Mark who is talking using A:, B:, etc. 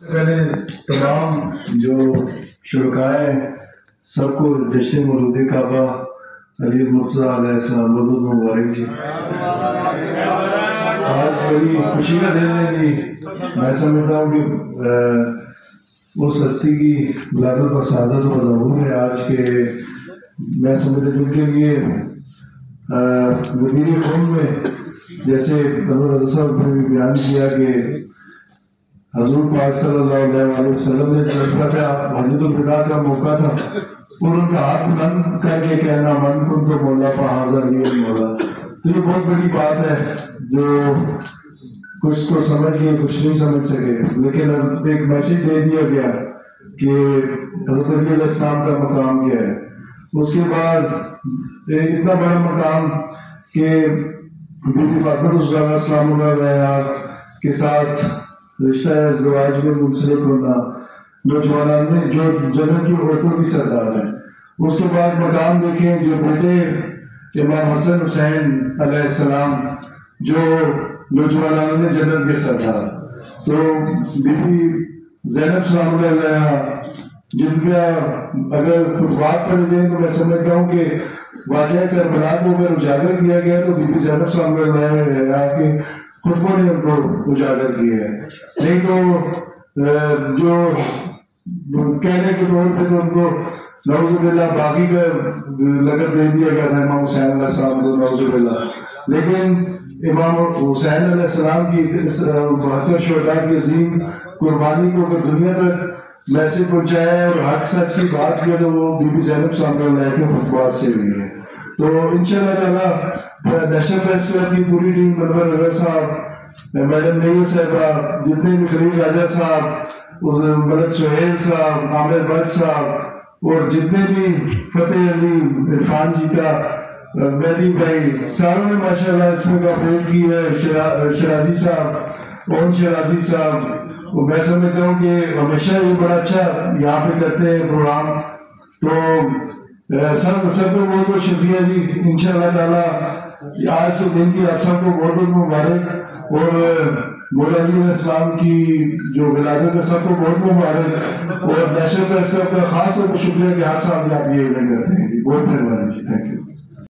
A: پہلے تمام جو شرکائے ہیں سب کو جشن مولود کعبہ علی مرتضیٰ علیہ السلام بہت مبارک جی. آج بڑی خوشی کا دن ہے جی. میں سمجھتا ہوں کہ اس ہستی کی ولادت پر سعادت و ظہور ہے آج کے. میں سمجھتا جن کے لیے وزیر خون میں جیسے انور رضا صاحب نے بھی بیان کیا کہ حضور پاک صلی اللہ علیہ وسلم نے جب حجۃ الوداع کا موقع تھا اور ان کا ہاتھ بلند کر کے کہنا من کن تو مولا فہذا لی مولا. تو یہ بہت بڑی بات ہے جو کچھ تو سمجھ گئے کچھ نہیں سمجھ سکے. لیکن ایک میسیج دے دیا گیا کہ حضرت علی علیہ السلام کا مقام کیا ہے. اس کے بعد اتنا بڑا مقام کہ بی بی فاطمہ الزہرا السلام علیہا کے ساتھ رشتہ ازدواج میں منسلک ہونا نوجوانان میں جو جنت کی عورتوں کی سردار ہیں. اس کے بعد مقام دیکھیں جو بیٹے امام حسن حسین علیہ السلام جو نوجوانان میں جنت کے سردار. تو بی بی زینب سلام علیہا جن کا اگر خطبات پڑھے جائیں تو میں سمجھتا ہوں کہ واقعہ کربلا کو اگر اجاگر کیا گیا تو بی بی زینب سلام علیہا کے خطبوں نے ان کو اجاگر کیا ہے. نہیں تو جو کہنے کے طور پہ تو ان کو نعوذ باللہ باقی کا لقب دے دیا گیا تھا امام حسین علیہ السلام کو نعوذ باللہ. لیکن امام حسین علیہ السلام کی 72 شہداء کی عظیم قربانی کو اگر دنیا تک میسج پہنچایا اور حق سچ کی بات کیا تو وہ بی بی زینب صاحب علیہ کے خطبات سے ہوئی ہے. تو انشاءاللہ تعالیٰ نیشنل پریس کلب کی پوری ٹیم انور رضا صاحب میڈم نیل صاحبہ جتنے بھی خلیل راجہ صاحب ملک سہیل صاحب عامر بٹ صاحب اور جتنے بھی فتح علی عرفان جی کا مہدی بھائی ساروں نے ماشاءاللہ اس میں کاپریٹ کی ہے. شرازی صاحب اون شرازی صاحب میں سمجھتا ہوں کہ ہمیشہ یہ بڑا اچھا یہاں پہ کرتے ہیں پروگرام. تو سب کو بہت بہت شکریہ جی. انشاءاللہ تعالیٰ آج کے دن کی آپ سب کو بہت بہت مبارک. اور مولا علی علیہ السلام کی جو ولادت ہے سب کو بہت مبارک. اور نیشنل پریس کلب کا خاص طور پر شکریہ کہ ہر سال آپ یہ ایونٹ کرتے ہیں جی. بہت مہربانی جی. Thank you.